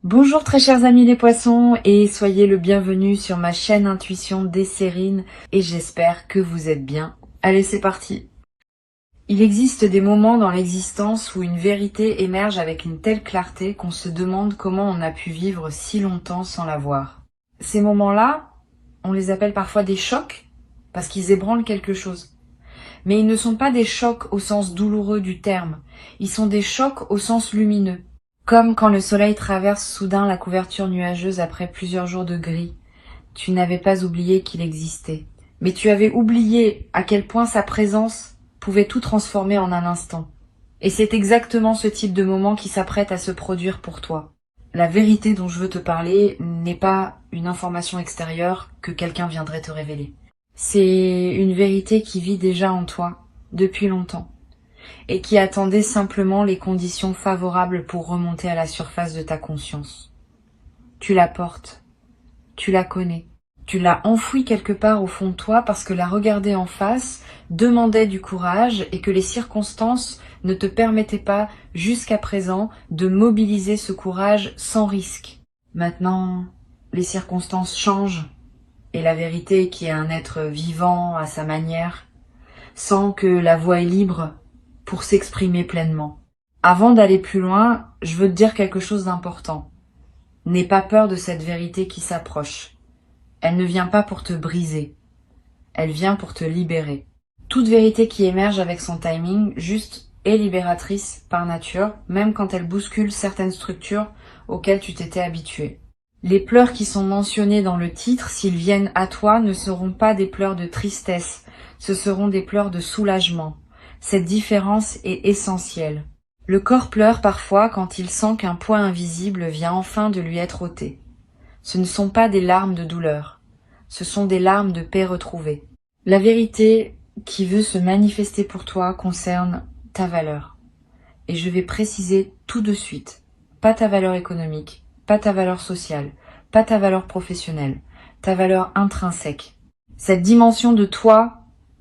Bonjour très chers amis les poissons et soyez le bienvenu sur ma chaîne Intuition Desserine et j'espère que vous êtes bien. Allez, c'est parti. Il existe des moments dans l'existence où une vérité émerge avec une telle clarté qu'on se demande comment on a pu vivre si longtemps sans la voir. Ces moments-là, on les appelle parfois des chocs parce qu'ils ébranlent quelque chose. Mais ils ne sont pas des chocs au sens douloureux du terme, ils sont des chocs au sens lumineux. Comme quand le soleil traverse soudain la couverture nuageuse après plusieurs jours de gris. Tu n'avais pas oublié qu'il existait. Mais tu avais oublié à quel point sa présence pouvait tout transformer en un instant. Et c'est exactement ce type de moment qui s'apprête à se produire pour toi. La vérité dont je veux te parler n'est pas une information extérieure que quelqu'un viendrait te révéler. C'est une vérité qui vit déjà en toi, depuis longtemps, et qui attendait simplement les conditions favorables pour remonter à la surface de ta conscience. Tu la portes, tu la connais, tu l'as enfouie quelque part au fond de toi parce que la regarder en face demandait du courage et que les circonstances ne te permettaient pas, jusqu'à présent, de mobiliser ce courage sans risque. Maintenant, les circonstances changent et la vérité, qui est un être vivant à sa manière, sent que la voie est libre pour s'exprimer pleinement. Avant d'aller plus loin, je veux te dire quelque chose d'important. N'aie pas peur de cette vérité qui s'approche. Elle ne vient pas pour te briser. Elle vient pour te libérer. Toute vérité qui émerge avec son timing juste est libératrice par nature, même quand elle bouscule certaines structures auxquelles tu t'étais habitué. Les pleurs qui sont mentionnés dans le titre, s'ils viennent à toi, ne seront pas des pleurs de tristesse, ce seront des pleurs de soulagement. Cette différence est essentielle. Le corps pleure parfois quand il sent qu'un poids invisible vient enfin de lui être ôté. Ce ne sont pas des larmes de douleur, ce sont des larmes de paix retrouvée. La vérité qui veut se manifester pour toi concerne ta valeur. Et je vais préciser tout de suite, pas ta valeur économique, pas ta valeur sociale, pas ta valeur professionnelle, ta valeur intrinsèque. Cette dimension de toi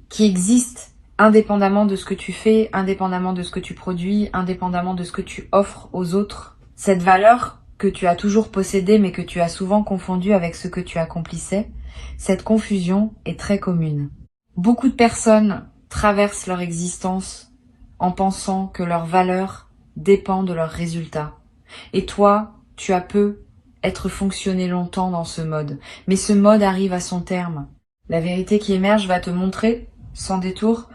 qui existe indépendamment de ce que tu fais, indépendamment de ce que tu produis, indépendamment de ce que tu offres aux autres. Cette valeur que tu as toujours possédée mais que tu as souvent confondue avec ce que tu accomplissais, cette confusion est très commune. Beaucoup de personnes traversent leur existence en pensant que leur valeur dépend de leurs résultats. Et toi, tu as peu être fonctionné longtemps dans ce mode. Mais ce mode arrive à son terme. La vérité qui émerge va te montrer, sans détour,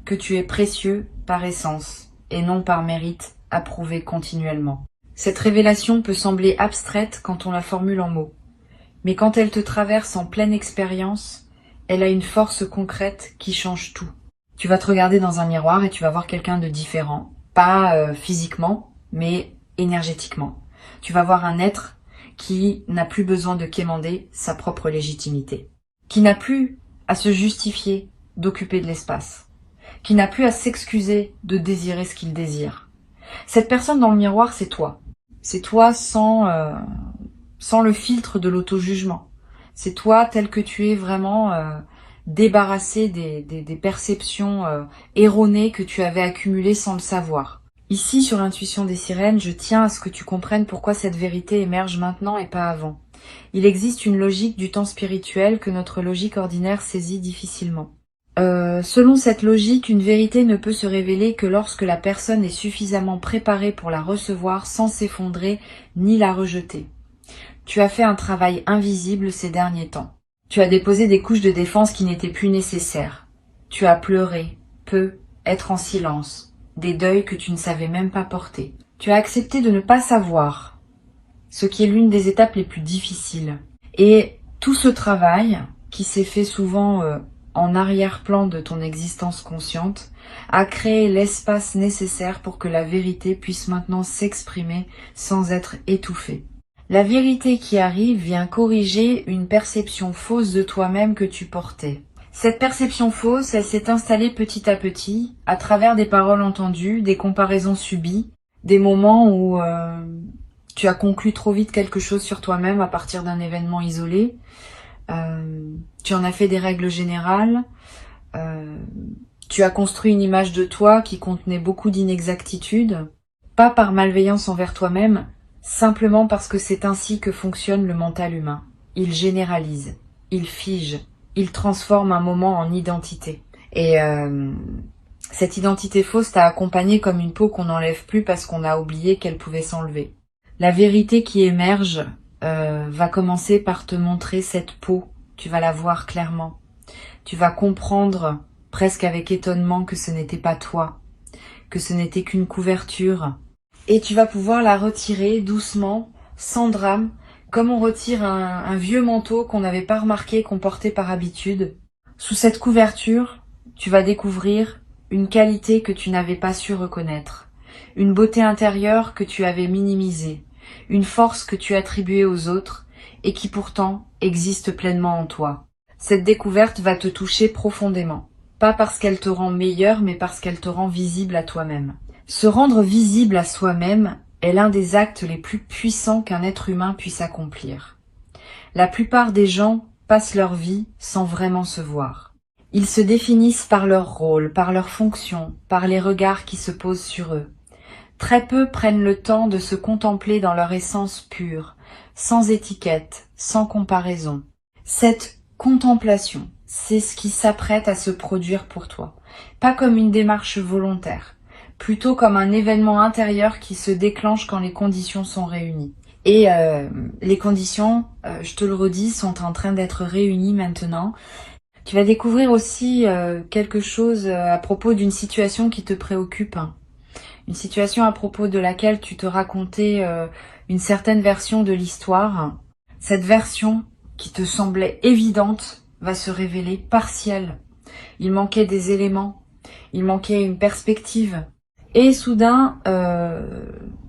que tu es précieux par essence et non par mérite approuvé continuellement. Cette révélation peut sembler abstraite quand on la formule en mots, mais quand elle te traverse en pleine expérience, elle a une force concrète qui change tout. Tu vas te regarder dans un miroir et tu vas voir quelqu'un de différent, pas physiquement, mais énergétiquement. Tu vas voir un être qui n'a plus besoin de quémander sa propre légitimité, qui n'a plus à se justifier d'occuper de l'espace, qui n'a plus à s'excuser de désirer ce qu'il désire. Cette personne dans le miroir, c'est toi. C'est toi sans le filtre de l'auto-jugement. C'est toi tel que tu es vraiment débarrassé des perceptions erronées que tu avais accumulées sans le savoir. Ici, sur Intuition des Sirènes, je tiens à ce que tu comprennes pourquoi cette vérité émerge maintenant et pas avant. Il existe une logique du temps spirituel que notre logique ordinaire saisit difficilement. Selon cette logique, une vérité ne peut se révéler que lorsque la personne est suffisamment préparée pour la recevoir sans s'effondrer ni la rejeter. Tu as fait un travail invisible ces derniers temps. Tu as déposé des couches de défense qui n'étaient plus nécessaires. Tu as pleuré, peu, être en silence, des deuils que tu ne savais même pas porter. Tu as accepté de ne pas savoir, ce qui est l'une des étapes les plus difficiles. Et tout ce travail, qui s'est fait souvent en arrière-plan de ton existence consciente, a créé l'espace nécessaire pour que la vérité puisse maintenant s'exprimer sans être étouffée. La vérité qui arrive vient corriger une perception fausse de toi-même que tu portais. Cette perception fausse, elle s'est installée petit à petit, à travers des paroles entendues, des comparaisons subies, des moments où tu as conclu trop vite quelque chose sur toi-même à partir d'un événement isolé. Tu en as fait des règles générales. Tu as construit une image de toi qui contenait beaucoup d'inexactitudes, pas par malveillance envers toi-même, simplement parce que c'est ainsi que fonctionne le mental humain. Il généralise, il fige, il transforme un moment en identité. Et cette identité fausse t'a accompagné comme une peau qu'on n'enlève plus parce qu'on a oublié qu'elle pouvait s'enlever. La vérité qui émerge va commencer par te montrer cette peau. Tu vas la voir clairement. Tu vas comprendre presque avec étonnement que ce n'était pas toi, que ce n'était qu'une couverture. Et tu vas pouvoir la retirer doucement, sans drame, comme on retire un vieux manteau qu'on n'avait pas remarqué qu'on portait par habitude. Sous cette couverture, tu vas découvrir une qualité que tu n'avais pas su reconnaître, une beauté intérieure que tu avais minimisée, une force que tu attribuais aux autres et qui pourtant existe pleinement en toi. Cette découverte va te toucher profondément, pas parce qu'elle te rend meilleur, mais parce qu'elle te rend visible à toi-même. Se rendre visible à soi-même est l'un des actes les plus puissants qu'un être humain puisse accomplir. La plupart des gens passent leur vie sans vraiment se voir. Ils se définissent par leur rôle, par leur fonction, par les regards qui se posent sur eux. Très peu prennent le temps de se contempler dans leur essence pure, sans étiquette, sans comparaison. Cette contemplation, c'est ce qui s'apprête à se produire pour toi. Pas comme une démarche volontaire, plutôt comme un événement intérieur qui se déclenche quand les conditions sont réunies. Et les conditions, je te le redis, sont en train d'être réunies maintenant. Tu vas découvrir aussi quelque chose à propos d'une situation qui te préoccupe. Une situation à propos de laquelle tu te racontais une certaine version de l'histoire. Cette version qui te semblait évidente va se révéler partielle. Il manquait des éléments, il manquait une perspective. Et soudain,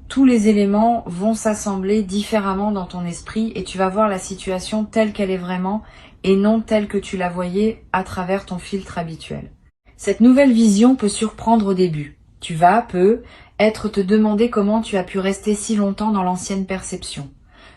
tous les éléments vont s'assembler différemment dans ton esprit et tu vas voir la situation telle qu'elle est vraiment et non telle que tu la voyais à travers ton filtre habituel. Cette nouvelle vision peut surprendre au début. Tu vas, te demander comment tu as pu rester si longtemps dans l'ancienne perception.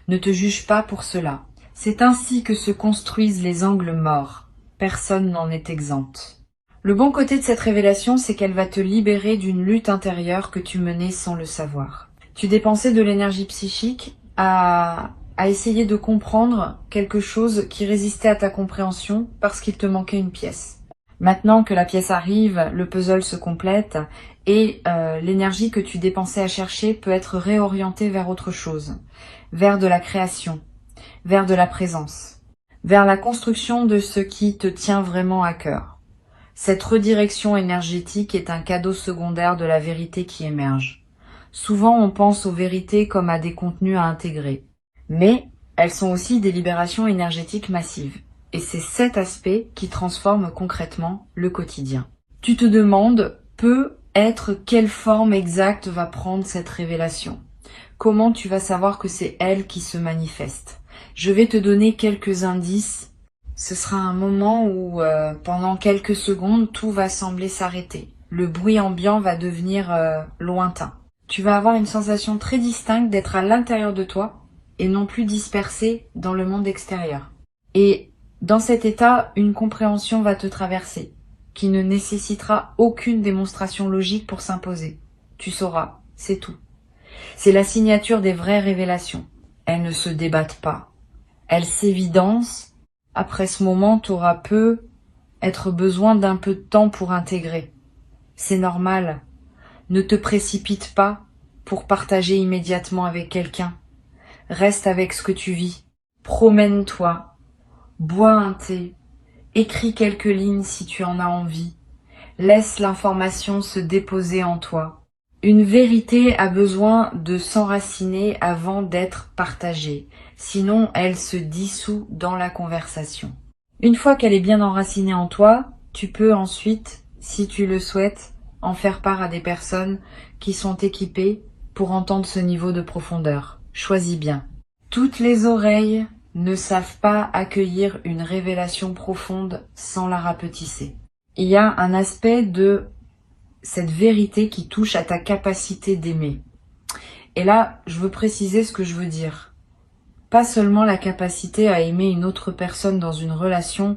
Ne te juge pas pour cela. C'est ainsi que se construisent les angles morts. Personne n'en est exempt. Le bon côté de cette révélation, c'est qu'elle va te libérer d'une lutte intérieure que tu menais sans le savoir. Tu dépensais de l'énergie psychique à essayer de comprendre quelque chose qui résistait à ta compréhension parce qu'il te manquait une pièce. Maintenant que la pièce arrive, le puzzle se complète et l'énergie que tu dépensais à chercher peut être réorientée vers autre chose, vers de la création, vers de la présence, vers la construction de ce qui te tient vraiment à cœur. Cette redirection énergétique est un cadeau secondaire de la vérité qui émerge. Souvent, on pense aux vérités comme à des contenus à intégrer, mais elles sont aussi des libérations énergétiques massives. Et c'est cet aspect qui transforme concrètement le quotidien. Tu te demandes, quelle forme exacte va prendre cette révélation? Comment tu vas savoir que c'est elle qui se manifeste? Je vais te donner quelques indices. Ce sera un moment où, pendant quelques secondes, tout va sembler s'arrêter. Le bruit ambiant va devenir lointain. Tu vas avoir une sensation très distincte d'être à l'intérieur de toi et non plus dispersé dans le monde extérieur. Et dans cet état, une compréhension va te traverser, qui ne nécessitera aucune démonstration logique pour s'imposer. Tu sauras, c'est tout. C'est la signature des vraies révélations. Elles ne se débattent pas. Elles s'évidencent. Après ce moment, tu auras être besoin d'un peu de temps pour intégrer. C'est normal. Ne te précipite pas pour partager immédiatement avec quelqu'un. Reste avec ce que tu vis. Promène-toi. Bois un thé, écris quelques lignes si tu en as envie, laisse l'information se déposer en toi. Une vérité a besoin de s'enraciner avant d'être partagée, sinon elle se dissout dans la conversation. Une fois qu'elle est bien enracinée en toi, tu peux ensuite, si tu le souhaites, en faire part à des personnes qui sont équipées pour entendre ce niveau de profondeur. Choisis bien. Toutes les oreilles ne savent pas accueillir une révélation profonde sans la rapetisser. Il y a un aspect de cette vérité qui touche à ta capacité d'aimer. Et là, je veux préciser ce que je veux dire. Pas seulement la capacité à aimer une autre personne dans une relation,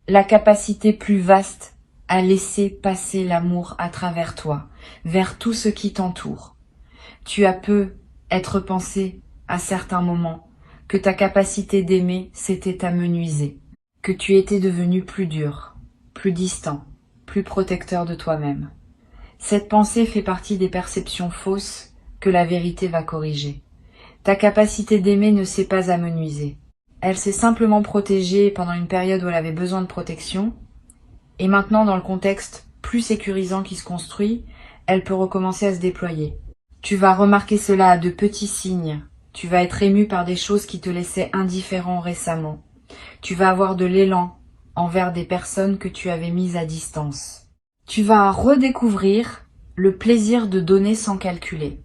la capacité plus vaste à laisser passer l'amour à travers toi, vers tout ce qui t'entoure. Tu as être pensé à certains moments que ta capacité d'aimer s'était amenuisée, que tu étais devenu plus dur, plus distant, plus protecteur de toi-même. Cette pensée fait partie des perceptions fausses que la vérité va corriger. Ta capacité d'aimer ne s'est pas amenuisée. Elle s'est simplement protégée pendant une période où elle avait besoin de protection, et maintenant dans le contexte plus sécurisant qui se construit, elle peut recommencer à se déployer. Tu vas remarquer cela à de petits signes. Tu vas être ému par des choses qui te laissaient indifférent récemment. Tu vas avoir de l'élan envers des personnes que tu avais mises à distance. Tu vas redécouvrir le plaisir de donner sans calculer.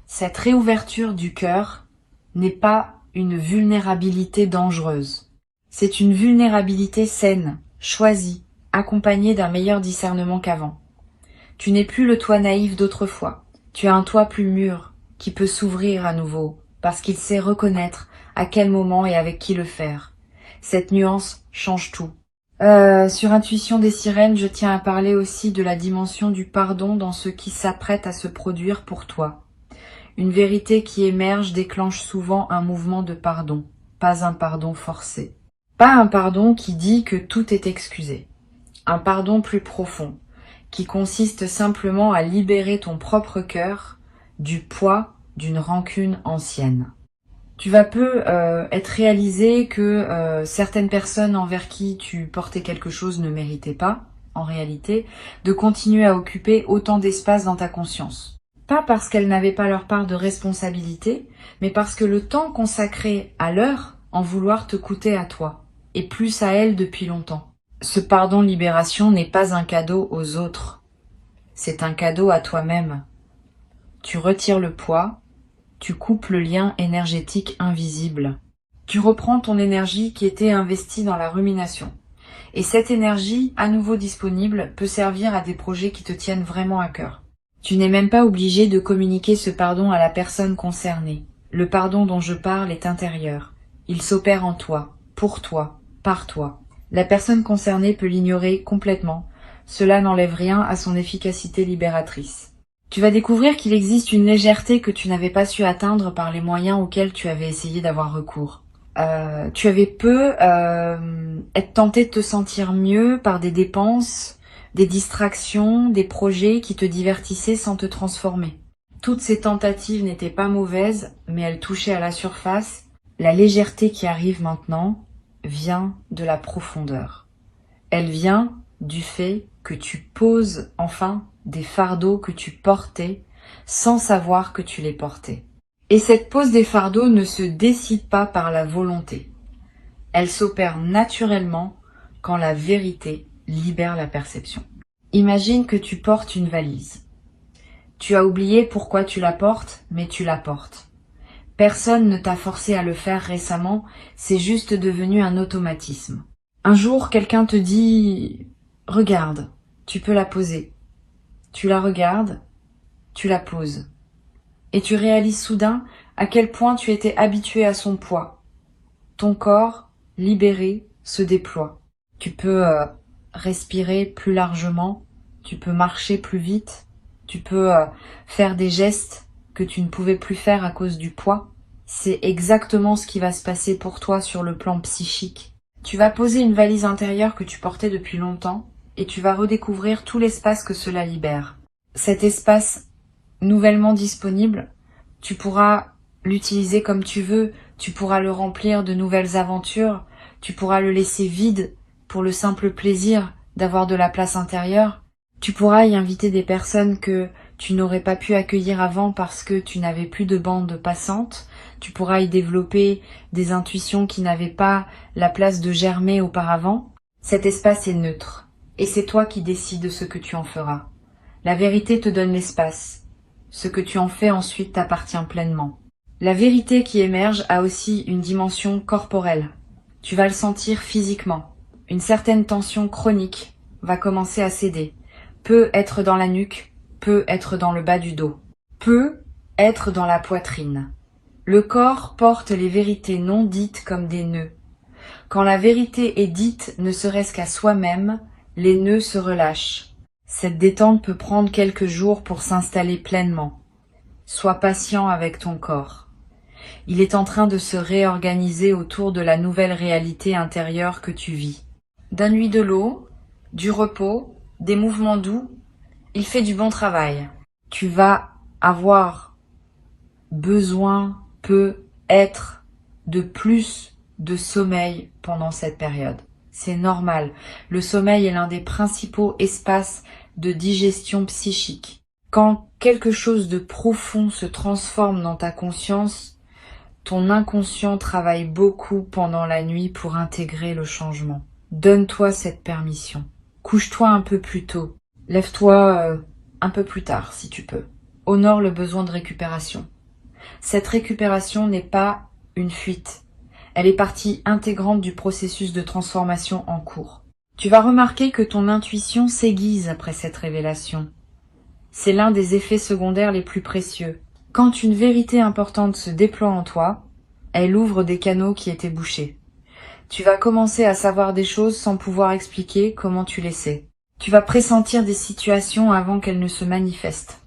Cette réouverture du cœur n'est pas une vulnérabilité dangereuse. C'est une vulnérabilité saine, choisie, accompagnée d'un meilleur discernement qu'avant. Tu n'es plus le toi naïf d'autrefois. Tu as un toi plus mûr, qui peut s'ouvrir à nouveau, parce qu'il sait reconnaître à quel moment et avec qui le faire. Cette nuance change tout. Sur Intuition des sirènes, je tiens à parler aussi de la dimension du pardon dans ce qui s'apprête à se produire pour toi. Une vérité qui émerge déclenche souvent un mouvement de pardon, pas un pardon forcé. Pas un pardon qui dit que tout est excusé. Un pardon plus profond, qui consiste simplement à libérer ton propre cœur du poids d'une rancune ancienne. Tu vas peu être réalisé que certaines personnes envers qui tu portais quelque chose ne méritaient pas, en réalité, de continuer à occuper autant d'espace dans ta conscience. Pas parce qu'elles n'avaient pas leur part de responsabilité, mais parce que le temps consacré à leur en vouloir te coûtait à toi, et plus à elles depuis longtemps. Ce pardon-libération n'est pas un cadeau aux autres, c'est un cadeau à toi-même. Tu retires le poids, tu coupes le lien énergétique invisible. Tu reprends ton énergie qui était investie dans la rumination. Et cette énergie, à nouveau disponible, peut servir à des projets qui te tiennent vraiment à cœur. Tu n'es même pas obligé de communiquer ce pardon à la personne concernée. Le pardon dont je parle est intérieur. Il s'opère en toi, pour toi, par toi. La personne concernée peut l'ignorer complètement. Cela n'enlève rien à son efficacité libératrice. Tu vas découvrir qu'il existe une légèreté que tu n'avais pas su atteindre par les moyens auxquels tu avais essayé d'avoir recours. Tu avais peu être tenté de te sentir mieux par des dépenses, des distractions, des projets qui te divertissaient sans te transformer. Toutes ces tentatives n'étaient pas mauvaises, mais elles touchaient à la surface. La légèreté qui arrive maintenant vient de la profondeur. Elle vient du fait que tu poses enfin des fardeaux que tu portais sans savoir que tu les portais. Et cette pose des fardeaux ne se décide pas par la volonté. Elle s'opère naturellement quand la vérité libère la perception. Imagine que tu portes une valise. Tu as oublié pourquoi tu la portes, mais tu la portes. Personne ne t'a forcé à le faire récemment, c'est juste devenu un automatisme. Un jour, quelqu'un te dit « Regarde, tu peux la poser ». Tu la regardes, tu la poses. Et tu réalises soudain à quel point tu étais habitué à son poids. Ton corps, libéré, se déploie. Tu peux respirer plus largement, tu peux marcher plus vite, tu peux faire des gestes que tu ne pouvais plus faire à cause du poids. C'est exactement ce qui va se passer pour toi sur le plan psychique. Tu vas poser une valise intérieure que tu portais depuis longtemps et tu vas redécouvrir tout l'espace que cela libère. Cet espace nouvellement disponible, tu pourras l'utiliser comme tu veux, tu pourras le remplir de nouvelles aventures, tu pourras le laisser vide pour le simple plaisir d'avoir de la place intérieure. Tu pourras y inviter des personnes que tu n'aurais pas pu accueillir avant parce que tu n'avais plus de bande passante. Tu pourras y développer des intuitions qui n'avaient pas la place de germer auparavant. Cet espace est neutre. Et c'est toi qui décides ce que tu en feras. La vérité te donne l'espace. Ce que tu en fais ensuite t'appartient pleinement. La vérité qui émerge a aussi une dimension corporelle. Tu vas le sentir physiquement. Une certaine tension chronique va commencer à céder. Peut être dans la nuque, peut être dans le bas du dos, peut être dans la poitrine. Le corps porte les vérités non dites comme des nœuds. Quand la vérité est dite ne serait-ce qu'à soi-même, les nœuds se relâchent. Cette détente peut prendre quelques jours pour s'installer pleinement. Sois patient avec ton corps. Il est en train de se réorganiser autour de la nouvelle réalité intérieure que tu vis. Donne-lui de l'eau, du repos, des mouvements doux. Il fait du bon travail. Tu vas avoir besoin, peut-être, de plus de sommeil pendant cette période. C'est normal. Le sommeil est l'un des principaux espaces de digestion psychique. Quand quelque chose de profond se transforme dans ta conscience, ton inconscient travaille beaucoup pendant la nuit pour intégrer le changement. Donne-toi cette permission. Couche-toi un peu plus tôt. Lève-toi un peu plus tard si tu peux. Honore le besoin de récupération. Cette récupération n'est pas une fuite. Elle est partie intégrante du processus de transformation en cours. Tu vas remarquer que ton intuition s'aiguise après cette révélation. C'est l'un des effets secondaires les plus précieux. Quand une vérité importante se déploie en toi, elle ouvre des canaux qui étaient bouchés. Tu vas commencer à savoir des choses sans pouvoir expliquer comment tu les sais. Tu vas pressentir des situations avant qu'elles ne se manifestent.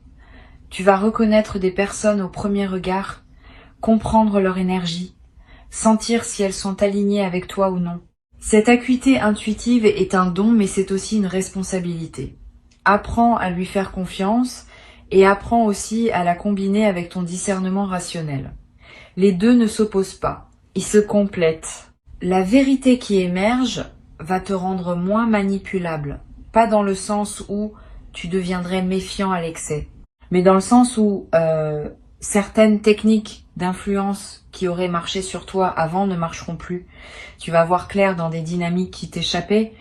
Tu vas reconnaître des personnes au premier regard, comprendre leur énergie, sentir si elles sont alignées avec toi ou non. Cette acuité intuitive est un don, mais c'est aussi une responsabilité. Apprends à lui faire confiance et apprends aussi à la combiner avec ton discernement rationnel. Les deux ne s'opposent pas, ils se complètent. La vérité qui émerge va te rendre moins manipulable, pas dans le sens où tu deviendrais méfiant à l'excès, mais dans le sens où certaines techniques d'influence qui auraient marché sur toi avant ne marcheront plus. Tu vas voir clair dans des dynamiques qui t'échappaient.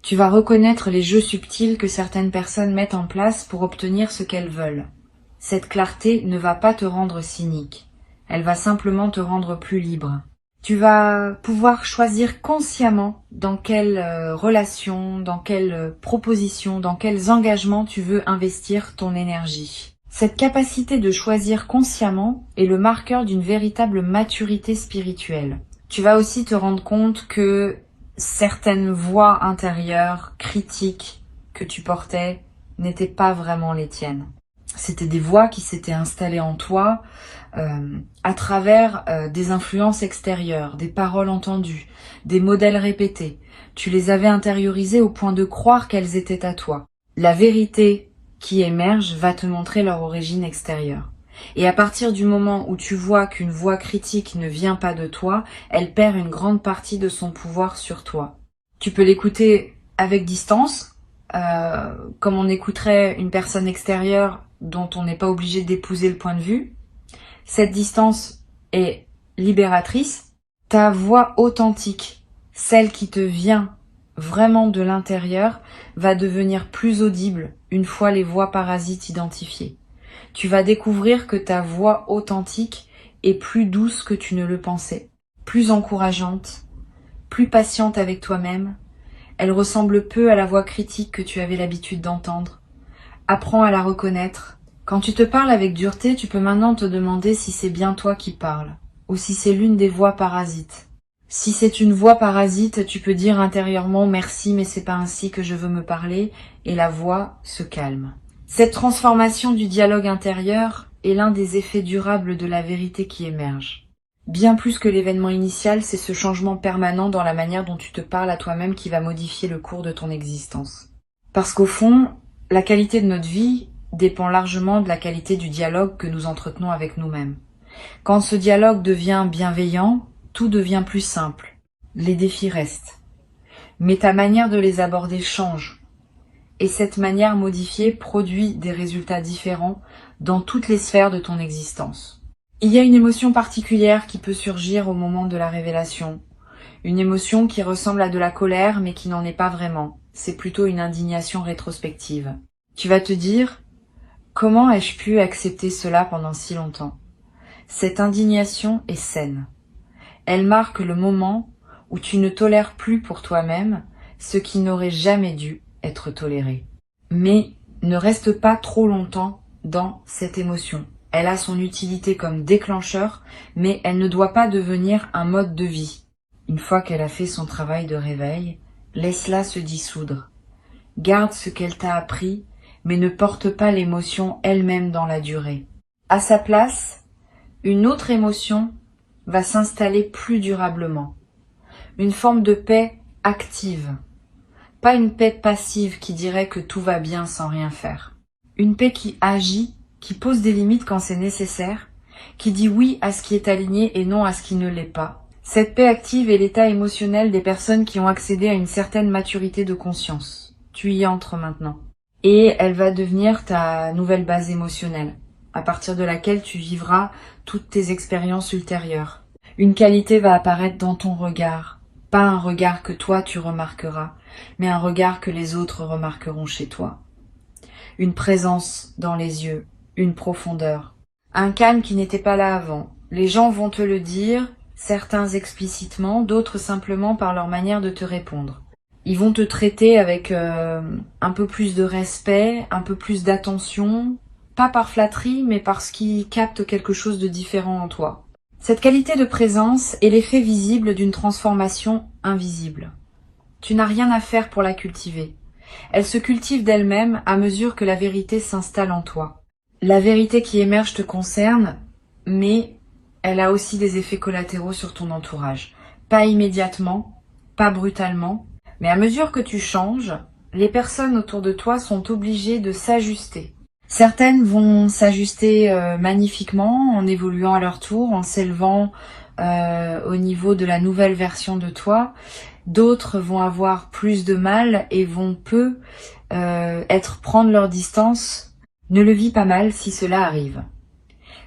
Tu vas reconnaître les jeux subtils que certaines personnes mettent en place pour obtenir ce qu'elles veulent. Cette clarté ne va pas te rendre cynique. Elle va simplement te rendre plus libre. Tu vas pouvoir choisir consciemment dans quelle relation, dans quelle proposition, dans quels engagements tu veux investir ton énergie. Cette capacité de choisir consciemment est le marqueur d'une véritable maturité spirituelle. Tu vas aussi te rendre compte que certaines voix intérieures, critiques que tu portais n'étaient pas vraiment les tiennes. C'était des voix qui s'étaient installées en toi à travers des influences extérieures, des paroles entendues, des modèles répétés. Tu les avais intériorisées au point de croire qu'elles étaient à toi. La vérité qui émerge va te montrer leur origine extérieure. Et à partir du moment où tu vois qu'une voix critique ne vient pas de toi, elle perd une grande partie de son pouvoir sur toi. Tu peux l'écouter avec distance, comme on écouterait une personne extérieure dont on n'est pas obligé d'épouser le point de vue. Cette distance est libératrice. Ta voix authentique, celle qui te vient vraiment de l'intérieur, va devenir plus audible une fois les voix parasites identifiées. Tu vas découvrir que ta voix authentique est plus douce que tu ne le pensais, plus encourageante, plus patiente avec toi-même. Elle ressemble peu à la voix critique que tu avais l'habitude d'entendre. Apprends à la reconnaître. Quand tu te parles avec dureté, tu peux maintenant te demander si c'est bien toi qui parles, ou si c'est l'une des voix parasites. Si c'est une voix parasite, tu peux dire intérieurement « merci, mais c'est pas ainsi que je veux me parler » et la voix se calme. Cette transformation du dialogue intérieur est l'un des effets durables de la vérité qui émerge. Bien plus que l'événement initial, c'est ce changement permanent dans la manière dont tu te parles à toi-même qui va modifier le cours de ton existence. Parce qu'au fond, la qualité de notre vie dépend largement de la qualité du dialogue que nous entretenons avec nous-mêmes. Quand ce dialogue devient bienveillant, tout devient plus simple. Les défis restent. Mais ta manière de les aborder change. Et cette manière modifiée produit des résultats différents dans toutes les sphères de ton existence. Il y a une émotion particulière qui peut surgir au moment de la révélation. Une émotion qui ressemble à de la colère mais qui n'en est pas vraiment. C'est plutôt une indignation rétrospective. Tu vas te dire « Comment ai-je pu accepter cela pendant si longtemps ?» Cette indignation est saine. Elle marque le moment où tu ne tolères plus pour toi-même ce qui n'aurait jamais dû être toléré. Mais ne reste pas trop longtemps dans cette émotion. Elle a son utilité comme déclencheur, mais elle ne doit pas devenir un mode de vie. Une fois qu'elle a fait son travail de réveil, laisse-la se dissoudre. Garde ce qu'elle t'a appris, mais ne porte pas l'émotion elle-même dans la durée. À sa place, une autre émotion va s'installer plus durablement. Une forme de paix active. Pas une paix passive qui dirait que tout va bien sans rien faire. Une paix qui agit, qui pose des limites quand c'est nécessaire, qui dit oui à ce qui est aligné et non à ce qui ne l'est pas. Cette paix active est l'état émotionnel des personnes qui ont accédé à une certaine maturité de conscience. Tu y entres maintenant. Et elle va devenir ta nouvelle base émotionnelle, à partir de laquelle tu vivras toutes tes expériences ultérieures. Une qualité va apparaître dans ton regard. Pas un regard que toi tu remarqueras, mais un regard que les autres remarqueront chez toi. Une présence dans les yeux, une profondeur. Un calme qui n'était pas là avant. Les gens vont te le dire, certains explicitement, d'autres simplement par leur manière de te répondre. Ils vont te traiter avec un peu plus de respect, un peu plus d'attention, pas par flatterie, mais parce qu'ils captent quelque chose de différent en toi. Cette qualité de présence est l'effet visible d'une transformation invisible. Tu n'as rien à faire pour la cultiver. Elle se cultive d'elle-même à mesure que la vérité s'installe en toi. La vérité qui émerge te concerne, mais elle a aussi des effets collatéraux sur ton entourage. Pas immédiatement, pas brutalement, mais à mesure que tu changes, les personnes autour de toi sont obligées de s'ajuster. Certaines vont s'ajuster magnifiquement en évoluant à leur tour, en s'élevant au niveau de la nouvelle version de toi. D'autres vont avoir plus de mal et vont prendre leur distance. Ne le vis pas mal si cela arrive.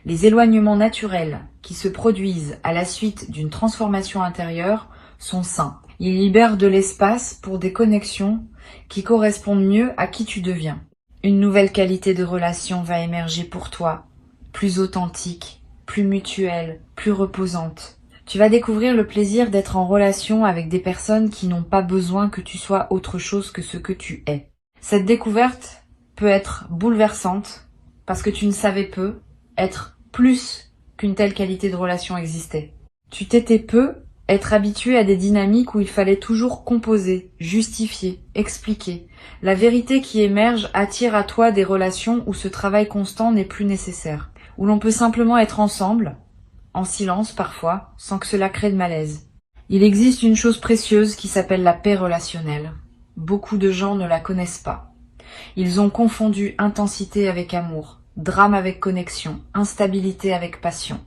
Les éloignements naturels qui se produisent à la suite d'une transformation intérieure sont sains. Ils libèrent de l'espace pour des connexions qui correspondent mieux à qui tu deviens. Une nouvelle qualité de relation va émerger pour toi, plus authentique, plus mutuelle, plus reposante. Tu vas découvrir le plaisir d'être en relation avec des personnes qui n'ont pas besoin que tu sois autre chose que ce que tu es. Cette découverte peut être bouleversante parce que tu ne savais peu être plus qu'une telle qualité de relation existait. Tu t'étais peu être habitué à des dynamiques où il fallait toujours composer, justifier, expliquer. La vérité qui émerge attire à toi des relations où ce travail constant n'est plus nécessaire, où l'on peut simplement être ensemble, en silence parfois, sans que cela crée de malaise. Il existe une chose précieuse qui s'appelle la paix relationnelle. Beaucoup de gens ne la connaissent pas. Ils ont confondu intensité avec amour, drame avec connexion, instabilité avec passion.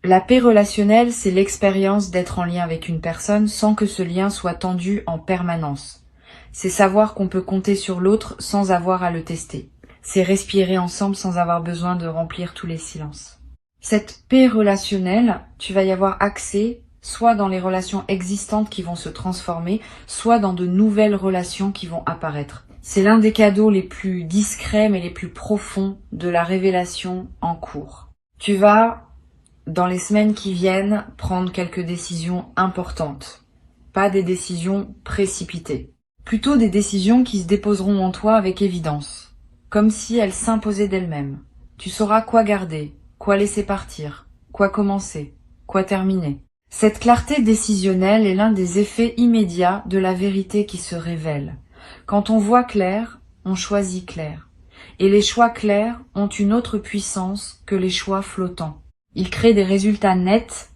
La paix relationnelle, c'est l'expérience d'être en lien avec une personne sans que ce lien soit tendu en permanence. C'est savoir qu'on peut compter sur l'autre sans avoir à le tester. C'est respirer ensemble sans avoir besoin de remplir tous les silences. Cette paix relationnelle, tu vas y avoir accès soit dans les relations existantes qui vont se transformer, soit dans de nouvelles relations qui vont apparaître. C'est l'un des cadeaux les plus discrets mais les plus profonds de la révélation en cours. Tu vas, dans les semaines qui viennent, prendre quelques décisions importantes. Pas des décisions précipitées. Plutôt des décisions qui se déposeront en toi avec évidence. Comme si elles s'imposaient d'elles-mêmes. Tu sauras quoi garder, quoi laisser partir, quoi commencer, quoi terminer. Cette clarté décisionnelle est l'un des effets immédiats de la vérité qui se révèle. Quand on voit clair, on choisit clair. Et les choix clairs ont une autre puissance que les choix flottants. Ils créent des résultats nets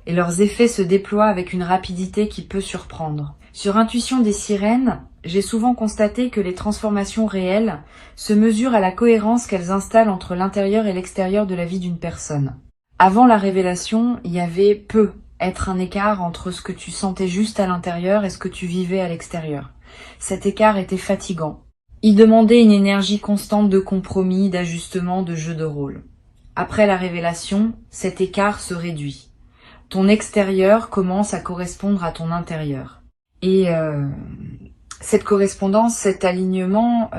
et leurs effets se déploient avec une rapidité qui peut surprendre. Sur Intuition des sirènes, j'ai souvent constaté que les transformations réelles se mesurent à la cohérence qu'elles installent entre l'intérieur et l'extérieur de la vie d'une personne. Avant la révélation, il y avait être un écart entre ce que tu sentais juste à l'intérieur et ce que tu vivais à l'extérieur. Cet écart était fatigant. Il demandait une énergie constante de compromis, d'ajustement, de jeu de rôle. Après la révélation, cet écart se réduit. Ton extérieur commence à correspondre à ton intérieur. Et cette correspondance, cet alignement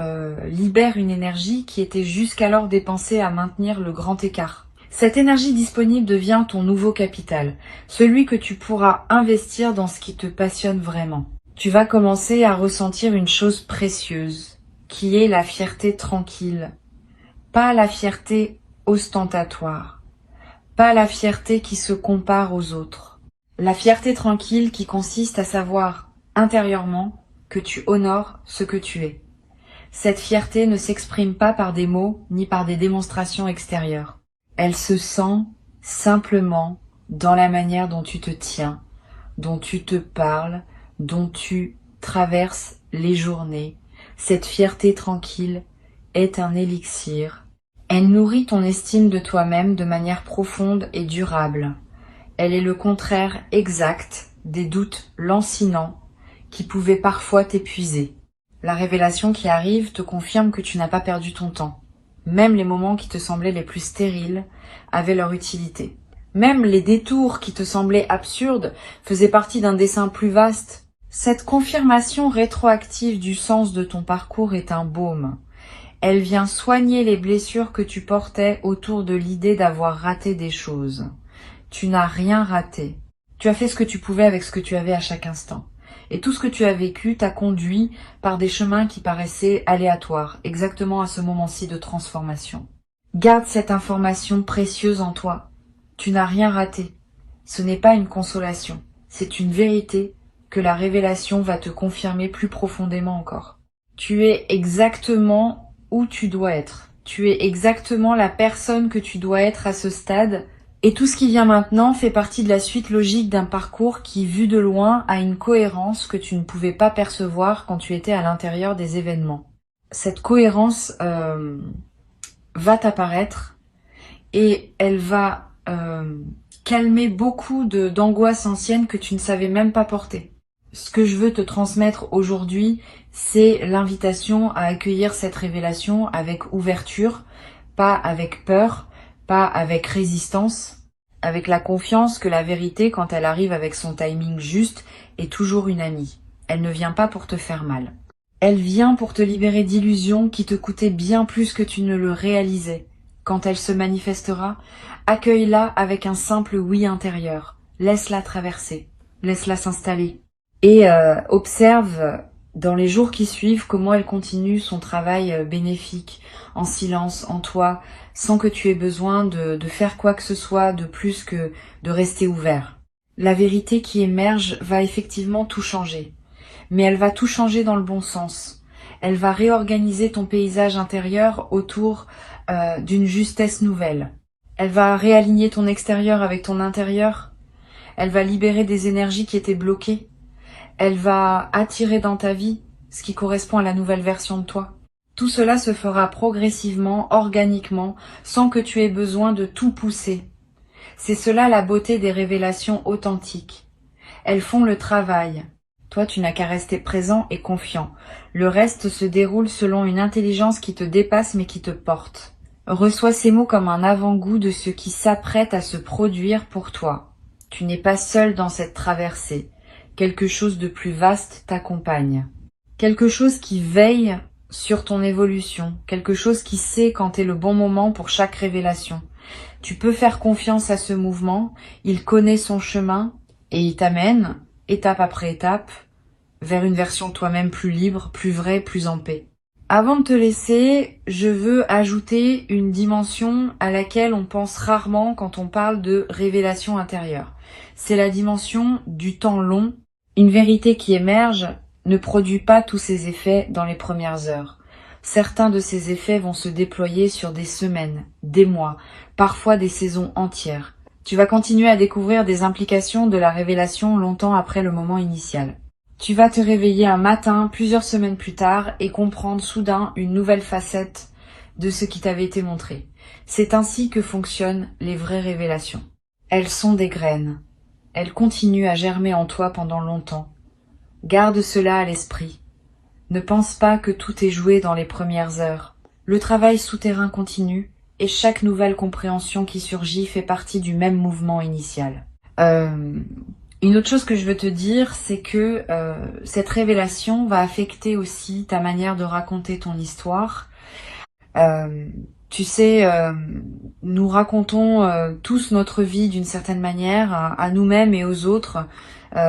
libère une énergie qui était jusqu'alors dépensée à maintenir le grand écart. Cette énergie disponible devient ton nouveau capital, celui que tu pourras investir dans ce qui te passionne vraiment. Tu vas commencer à ressentir une chose précieuse, qui est la fierté tranquille. Pas la fierté ostentatoire, pas la fierté qui se compare aux autres. La fierté tranquille qui consiste à savoir intérieurement que tu honores ce que tu es. Cette fierté ne s'exprime pas par des mots ni par des démonstrations extérieures. Elle se sent simplement dans la manière dont tu te tiens, dont tu te parles, dont tu traverses les journées. Cette fierté tranquille est un élixir. Elle nourrit ton estime de toi-même de manière profonde et durable. Elle est le contraire exact des doutes lancinants qui pouvaient parfois t'épuiser. La révélation qui arrive te confirme que tu n'as pas perdu ton temps. Même les moments qui te semblaient les plus stériles avaient leur utilité. Même les détours qui te semblaient absurdes faisaient partie d'un dessein plus vaste. Cette confirmation rétroactive du sens de ton parcours est un baume. Elle vient soigner les blessures que tu portais autour de l'idée d'avoir raté des choses. Tu n'as rien raté. Tu as fait ce que tu pouvais avec ce que tu avais à chaque instant. Et tout ce que tu as vécu t'a conduit par des chemins qui paraissaient aléatoires, exactement à ce moment-ci de transformation. Garde cette information précieuse en toi. Tu n'as rien raté. Ce n'est pas une consolation, c'est une vérité que la révélation va te confirmer plus profondément encore. Tu es exactement où tu dois être. Tu es exactement la personne que tu dois être à ce stade. Et tout ce qui vient maintenant fait partie de la suite logique d'un parcours qui, vu de loin, a une cohérence que tu ne pouvais pas percevoir quand tu étais à l'intérieur des événements. Cette cohérence va t'apparaître et elle va calmer beaucoup d'angoisses anciennes que tu ne savais même pas porter. Ce que je veux te transmettre aujourd'hui, c'est l'invitation à accueillir cette révélation avec ouverture, pas avec peur, pas avec résistance, avec la confiance que la vérité, quand elle arrive avec son timing juste, est toujours une amie. Elle ne vient pas pour te faire mal. Elle vient pour te libérer d'illusions qui te coûtaient bien plus que tu ne le réalisais. Quand elle se manifestera, accueille-la avec un simple oui intérieur. Laisse-la traverser. Laisse-la s'installer. Et observe dans les jours qui suivent comment elle continue son travail bénéfique, en silence, en toi, sans que tu aies besoin de faire quoi que ce soit de plus que de rester ouvert. La vérité qui émerge va effectivement tout changer, mais elle va tout changer dans le bon sens. Elle va réorganiser ton paysage intérieur autour d'une justesse nouvelle. Elle va réaligner ton extérieur avec ton intérieur. Elle va libérer des énergies qui étaient bloquées. Elle va attirer dans ta vie ce qui correspond à la nouvelle version de toi. Tout cela se fera progressivement, organiquement, sans que tu aies besoin de tout pousser. C'est cela la beauté des révélations authentiques. Elles font le travail. Toi, tu n'as qu'à rester présent et confiant. Le reste se déroule selon une intelligence qui te dépasse mais qui te porte. Reçois ces mots comme un avant-goût de ce qui s'apprête à se produire pour toi. Tu n'es pas seul dans cette traversée. Quelque chose de plus vaste t'accompagne. Quelque chose qui veille sur ton évolution. Quelque chose qui sait quand est le bon moment pour chaque révélation. Tu peux faire confiance à ce mouvement. Il connaît son chemin et il t'amène, étape après étape, vers une version de toi-même plus libre, plus vraie, plus en paix. Avant de te laisser, je veux ajouter une dimension à laquelle on pense rarement quand on parle de révélation intérieure. C'est la dimension du temps long. Une vérité qui émerge ne produit pas tous ses effets dans les premières heures. Certains de ces effets vont se déployer sur des semaines, des mois, parfois des saisons entières. Tu vas continuer à découvrir des implications de la révélation longtemps après le moment initial. Tu vas te réveiller un matin, plusieurs semaines plus tard, et comprendre soudain une nouvelle facette de ce qui t'avait été montré. C'est ainsi que fonctionnent les vraies révélations. Elles sont des graines. Elles continuent à germer en toi pendant longtemps. Garde cela à l'esprit. Ne pense pas que tout est joué dans les premières heures. Le travail souterrain continue, et chaque nouvelle compréhension qui surgit fait partie du même mouvement initial. Une autre chose que je veux te dire, c'est que cette révélation va affecter aussi ta manière de raconter ton histoire. Tu sais, nous racontons tous notre vie d'une certaine manière, à nous-mêmes et aux autres.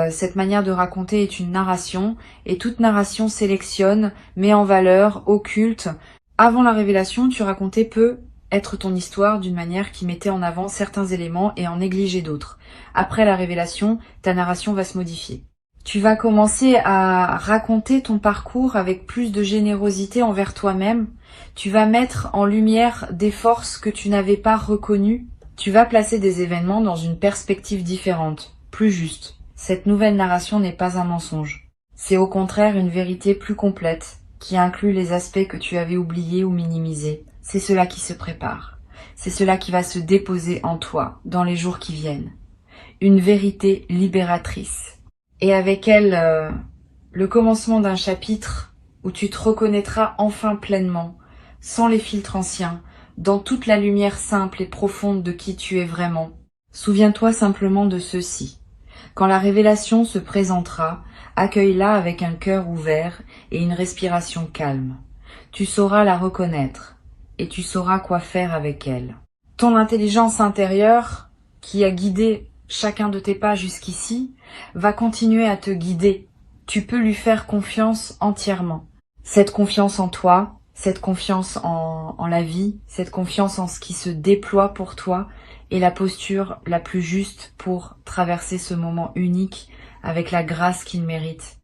Cette manière de raconter est une narration, et toute narration sélectionne, met en valeur, occulte. Avant la révélation, tu racontais peu être ton histoire d'une manière qui mettait en avant certains éléments et en négligeait d'autres. Après la révélation, ta narration va se modifier. Tu vas commencer à raconter ton parcours avec plus de générosité envers toi-même. Tu vas mettre en lumière des forces que tu n'avais pas reconnues. Tu vas placer des événements dans une perspective différente, plus juste. Cette nouvelle narration n'est pas un mensonge. C'est au contraire une vérité plus complète, qui inclut les aspects que tu avais oubliés ou minimisés. C'est cela qui se prépare. C'est cela qui va se déposer en toi dans les jours qui viennent. Une vérité libératrice. Et avec elle, le commencement d'un chapitre où tu te reconnaîtras enfin pleinement, sans les filtres anciens, dans toute la lumière simple et profonde de qui tu es vraiment. Souviens-toi simplement de ceci. Quand la révélation se présentera, accueille-la avec un cœur ouvert et une respiration calme. Tu sauras la reconnaître et tu sauras quoi faire avec elle. Ton intelligence intérieure, qui a guidé chacun de tes pas jusqu'ici, va continuer à te guider. Tu peux lui faire confiance entièrement. Cette confiance en toi, cette confiance en la vie, cette confiance en ce qui se déploie pour toi est la posture la plus juste pour traverser ce moment unique avec la grâce qu'il mérite.